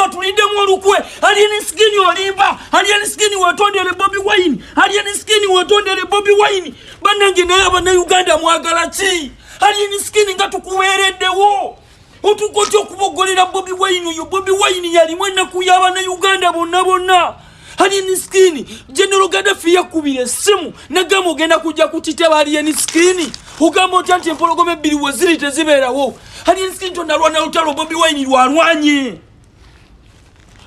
tulinde mu lukwe alien skin olimba alien skin watondere Bobi Wine alien skin watondere Bobi Wine banange naye abana Uganda mwagala chi alien skin nga tukuwereddewo otukotya okubogolera Bobi Wine uyo Bobi Wine yali mwana kuyaba na Uganda bonna alien skin General Gaddafi yakubire simu nagamo ogenda kujja kutitaba alien skin ugamo tanti empologome bili waziri teziberawo alien skin tonalwana Olutalo Bobi Wine lwalwanye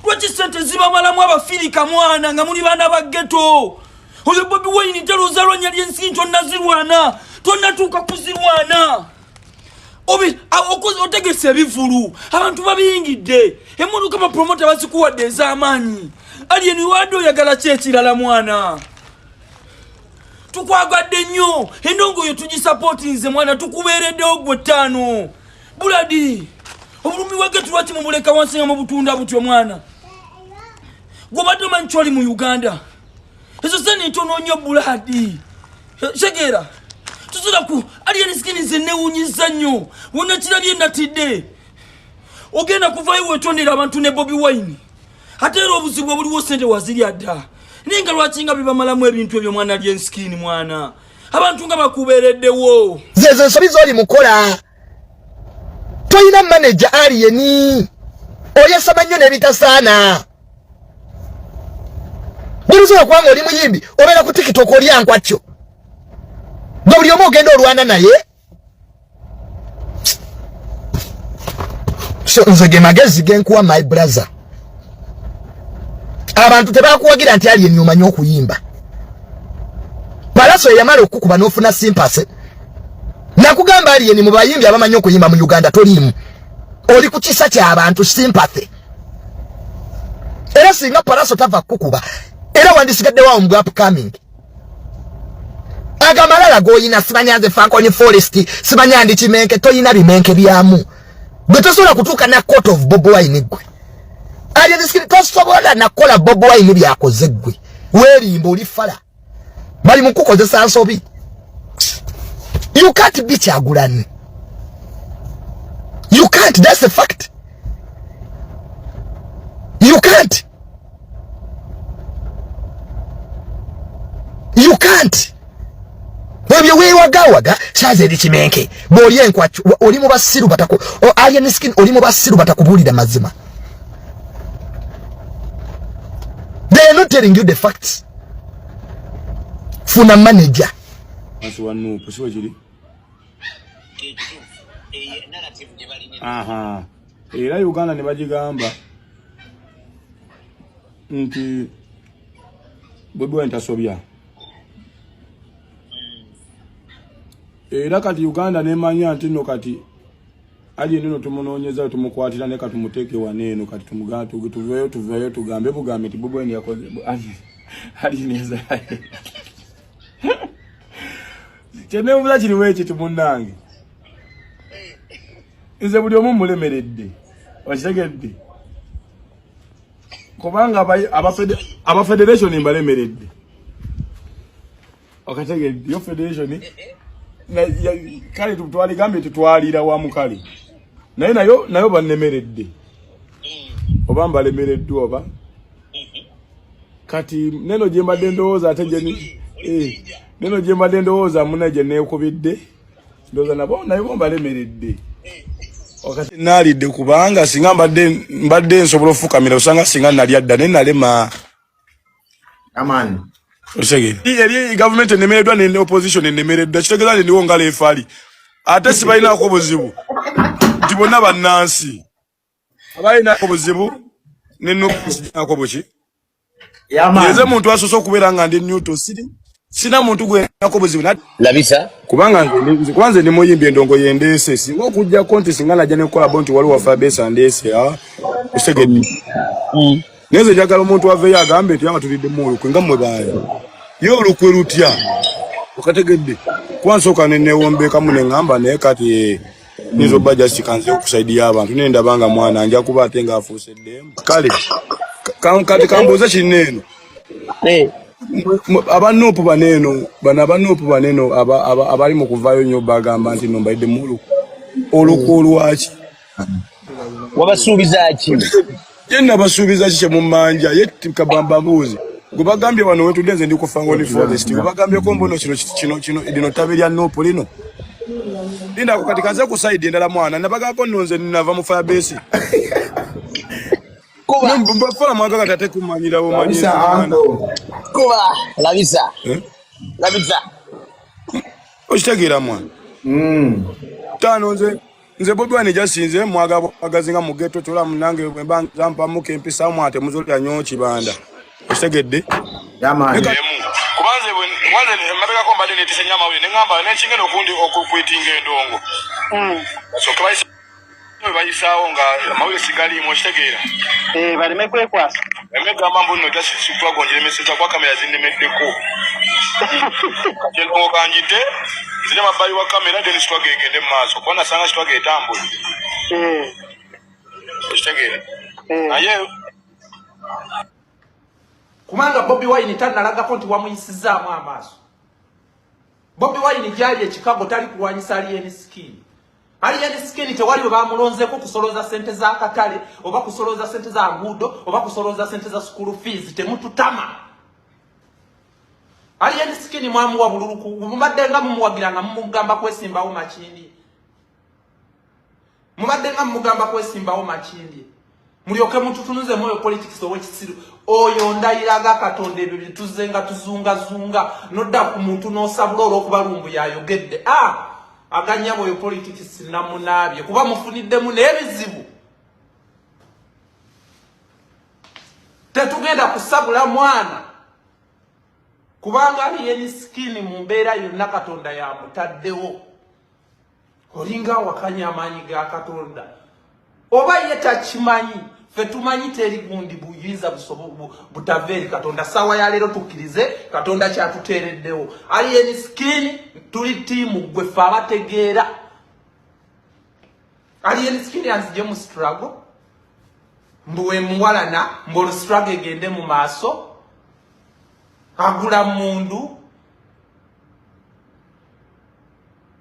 lwaki sente zibamalamu abafirika mwana nga muli baana ba ghetto oyo Bobi Wine talo zalwanya alien skin tonazirwana tonatuuka kuzirwana obi otegese ebivulu abantu babiyingidde emuntu kama promoter bazikuwadde ez'amaanyi alien wado yagala kyekirala mwana tukwagadde nnyo endongo yo tugisupportinze mwana tukubeereddewo gwe ttaano buladi obulumi wage tulwaki mumuleka wansi nga mu butunda butyo mwana gwobadde omanyi kyoli mu Uganda ezo sene ntono nnyo buladi segera tuzira ku alien skin zenewunyiza nnyo wonna kirabye natidde ogenda kuvayo wetondera abantu ne Bobi Wine ate era obuzibu obuliwo sente wazirya dda ninga lwaki nga bibamalamu ebintu ebyo mwana alien skin mwana abantu nga bakubeereddewo zezo nsobi z'oli mukola toyina manager alien oyesaba nnyo n'ebitasaana bulusobola kubanga oli muyimbi obeera ku TikTok olyankwatyo nga buli omu ogenda olwana naye so nze ge magezi genkuwa my brother abantu tebakuwagira nti alien omanyi okuyimba Palaso yamala okukuba n'ofuna sympathy nakugamba alien mu bayimbi abamanyi okuyimba mu Uganda tolimu oli ku kisa ky'abantu sympathy era singa Palaso tava kukuba era wandisigadde wa mu upcoming agamalala goyina simanyanze Fankoni Forest simanyandi kimenke toyina bimenke byamu bwe tosobola kutuuka na court of Bobi Wine gwe alien skin tosobola nakola Bobi Wine byakoze gwe weerimba oli fala bali mukukozesa nsobi you can't be Kyagulanyi you can't that's a fact you can't webyo weewagawaga saze eri kimenke bw'oli enkwacu oli mu basiru batako alien skin oli mu basiru batakubuulira mazima they are not telling you the facts funa manager asiwa NUP siwe kiri aha era Uganda ne bagigamba nti Bobi Wine tasobya era kati Uganda nemanya nti no kati ali nino tumunoonyeza tumukwatira ne kati tumuteeke waneno kati tumugatu tuveyo tugambe bugambe ti Bobi Wine yakoze ali neza Chene ubula kiri wechi tumunange Ize buli omu mulemeredde okitegedde kubanga aba federation imbalemeredde okategedde yo federation na kale tutwali gambe tutwalira wa mukali nayo banemeredde obamba lemeredde oba kati neno jemba dendoza atenjeni neno jemba dendoza munaje ne kubidde ndoza nabo nayo bomba lemeredde okati nalidde kubanga singa mbadde nsobola ofukamira usanga singa nali adda nenalema amani osege yali government nemeredwa ne opposition nemeredwa kitegeza ndiwo ngale efali ate sibalina ko buzibu tibona bannansi abalina ko buzibu neno ko bochi yamani yeze muntu asoso kubera nga ndi Newton City sina muntu gwe nako buzibu labisa kubanga kwanze ni moyimbi endongo yendese si okujja konti singana jane kola bonti wali wa fabesa ndese osegeni neze jagala omuntu ave yagambe nti yanga tulide mu kwinga mwe bayo yo lukwerutya okategedde kwansoka ne wombe kamune ngamba ne kati nizo baja sikanze okusaidia abantu nenda banga mwana anja kuba atenga afusedde kale kati kamboza kineno abanupu baneno abali mu kuvayo nyo bagamba nti no mbaide mulu olukulu wachi wabasuubiza ki Yenna basuubiza kike mu manja yetti kabamba mbuzi. Gubagambye wano wetu denze ndiko fangoni forest. Gubagambye ko mbono kino idino tabirya NUP lino. Linda kukatikaze ku side ndala mwana nabagako nonze ninava mu fire base. Kuba mbafala mwanga katate kumanyira bo manyira. Kuba labisa. Labisa. Oshitagira mwana. Tano nze Bobi Wine jasinze mwaga agazinga mu ghetto tola munange mbanga zampa mu kempisa mwate muzoli anyochi banda. Oshtegedde? Yamani. Kubanze wanze mabega ko mbadde netise nyama we ngamba nechinge nokundi okukwitinga endongo. So kabaisi bayisawo nga mawule sigali mo oshtegera. Bali mekwe kwasa. Emeka mambo no tasi twagonjere message kwa kamera zinemeddeko. Kajeno kanjite zile mabayi wa kamera deni swage gende maso kwana sanga swage tambo oshtegera aye kumanga Bobi Wine tanalaga konti wamuyisizaamu amaaso. Bobi Wine jali ekikago tali kulwanyisa alien skin. Alien skin tewali bwe bamulonzeko kusoloza sente za katale oba kusoloza sente za ngudo oba kusoloza sente za school fees temututama. Alien skin mwamu wa bululuku mumaddenga mumuwagiranga mumugamba kwesimbawo makindi. Mumaddenga mumugamba kwesimbawo makindi. Mulyoke mututunuze moyo politics ow'ekisiru oyo ndayiraga Katonda ebyo bituzenga tuzunga nodda ku muntu n'osabula olw'okubalumbu yayogedde aganyabo oyo politics namunaabye kuba mufuniddemu n'ebizibu. Tetugenda kusabula mwana kubanga alien skin mu mbeera yonna Katonda yamutaddewo. Olinga wakanya amaanyi ga Katonda oba ye takimanyi fe tumanyi teri gundi buyinza butaveeri Katonda. Sawa ya leero tukkirize Katonda kyatuteereddewo. Alien skin tuli tiimu gwe fe abategeera. Alien skin yanzije mu struggle mbuwe muwalana mbolo struggle egende mu maaso agula mundu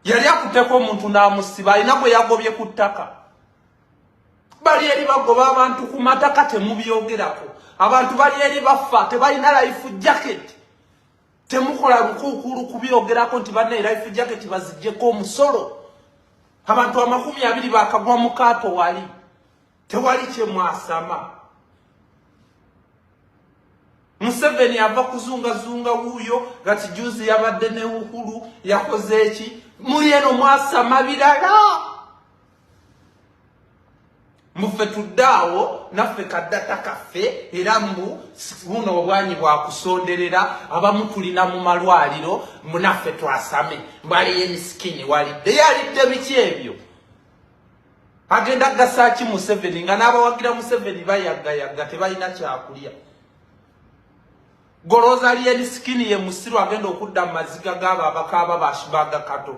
yali akuteko omuntu n'amusiba alina gwe yagobye ku ttaka. Bali eri bagoba abantu ku mataka temubyogerako. Abantu bali eri bafa tebalina life jacket. Temukola lukuukulu kubyogerako nti banne life jacket bazijjeko omusolo. Abantu 20 bakagwa mu kaato wali. Tewali kye mwasama. Museveni ava kuzunga wuyo gati juzi yabadde ne Uhuru yakoze eki muli eno mwasama birala. Mufe tuddawo naffe kaddata kaffe era mbu buno obwanyi bwa kusonderera abamu tulina mu malwaliro munaffe twasame mbali yensikini walidde yalidde biki ebyo. Agenda gasaki Museveni nga n'abawagira Museveni bayagga tebalina kyakulya. Goloza alien skin ye musiru agenda okudda mu maziga g'abo abakaaba bashibaga kato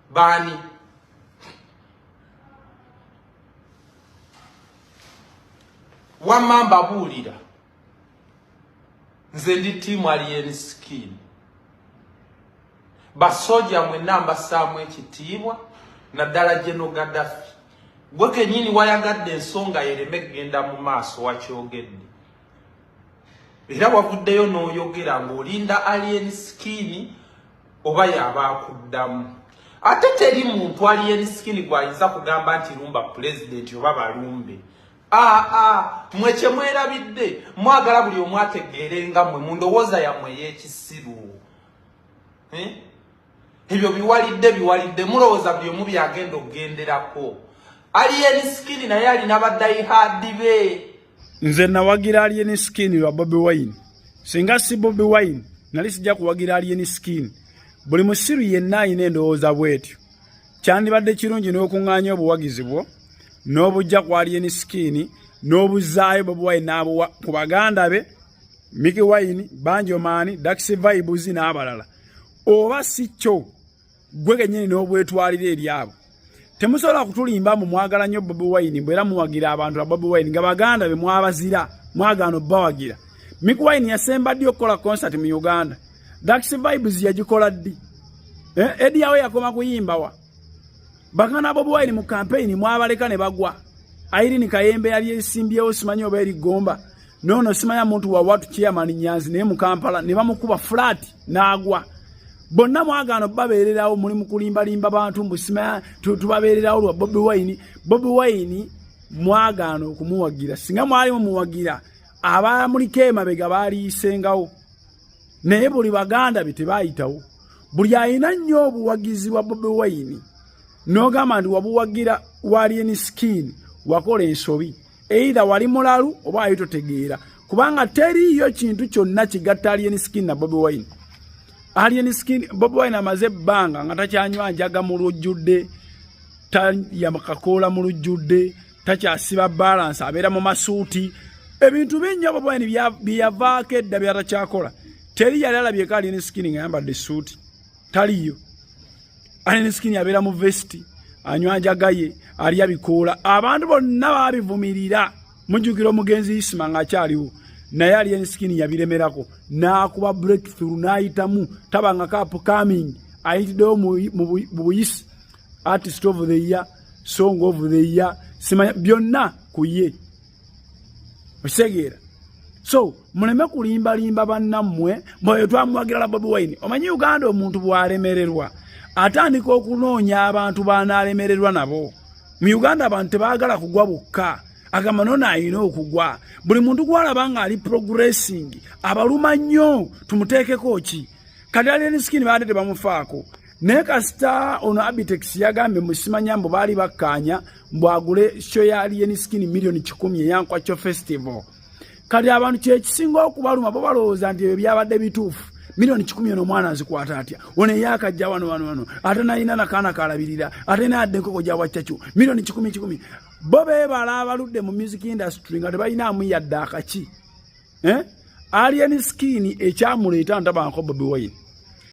bani. Wamamba bulira nze ndi timu alien skin basoja mwe namba samu ekitiibwa naddala General Gaddafi gwe kenyini wayagadde ensonga yereme genda mu maaso wakyogedde era wavuddeyo n'oyogera ng'olinda alien skin oba yabakuddamu. Ate teri muntu alien skin gwayinza kugamba nti lumba president oba balumbe. Mweche mwerabidde mwagala buli omwategeerenga mwe mundowooza yammwe y'ekisiru. Ebyo biwalidde mulowooza buli omu byagenda okugenderako. Alien skin naye alina baddayihaadi be. Nze nawagira alien skin lwa Bobi Wine. Singa si Bobi Wine nali sijja kuwagira alien skin. Buli musiru yenna alina endowooza bwetyo. Kyandibadde kirungi n'okuŋŋaanya obuwagizi bwo n'obujja ku alien skin n'obuzaayo Bobi Wine n'abuwa ku baganda be Mickey Wine, Banjo Mani, Daxi Vibes n'abalala. Oba si kyo gwe kennyini n'obwetwalira eri abo. Temusobola kutulimba mu mwagala nnyo Bobi Wine mbwera muwagira abantu ba Bobi Wine nga baganda be mwabazira mwagano bawagira. Mickey Wine yasemba ddi okukola concert mu Uganda. Daxi Vibes yagikola ddi? Edi yawe yakoma kuyimba wa? Baganda Bobi Wine mu campaign mwabaleka ne bagwa. Irene Kayembe yali esimbyewo simanyi oba eri Gomba nono simanya muntu wa watu chairman Nyanzi ne mu Kampala ne bamukuba flat nagwa bonna mwagano babeererawo muri mukulimba limba bantu mbusima tubabeererawo lwa Bobi Wine mwagano kumuwagira singa mwali muwagira aba muri kema bega bali isengawo naye buli baganda bitebayitawo buli ayina nnyo obuwagizi wa Bobi Wine nogamba ndi wabuwagira wali ni skin wakola ensobi either wali mulalu oba ayitotegeera kubanga teriyo kintu kyonna kigatta alien skin na Bobi Wine. Alien skin Bobi Wine amaze banga nga takyanywa njaga mu lujjudde ta yamakakola mu lujjudde takyasiba balance abeera mu masuuti ebintu binnya Bobi Wine byavaako edda byatacyakola teri yali alabye alien skin nga yambadde suuti taliyo. Alien skin abeera mu vesti anywa njaga ye ali abikola abantu bonna babivumirira mujukira omugenzi Isima nga akyaliwo naye alien skin yabiremerako nakuba breakthrough naayitamu tabanga kapu coming ayitiddewo mu buyisi artist of the year song of the year simanya byonna kuye osegeera so muleme kulimba bannammwe mwe twamwagira Bobi Wine omanyi Uganda omuntu bwalemererwa atandika okunoonya abantu banalemererwa nabo mu Uganda abantu baagala kugwa bukka agamba nona ayina okugwa buli muntu gwalaba nga ali progressing abaluma nnyo tumuteekeko ki kati alien skin baadde bamufaako naye kasita ono Abitex yagambye musimanyambo baali bakkaanya mbwagule show ya alien skin milioni 10 eyankwacho festival kati abantu kyekisinga okubaluma bo balowooza nti ebyo byabadde bituufu milioni 10 n'omwana azikwata atya one yakajja wano ate nalina nakaana kalabirira ate nadde enkoko gya wachachu milioni 10 bo beebala abaludde mu music industry nga tebalinamu yadde akaki alien skin ekyamuleeta ntabanko Bobi Wine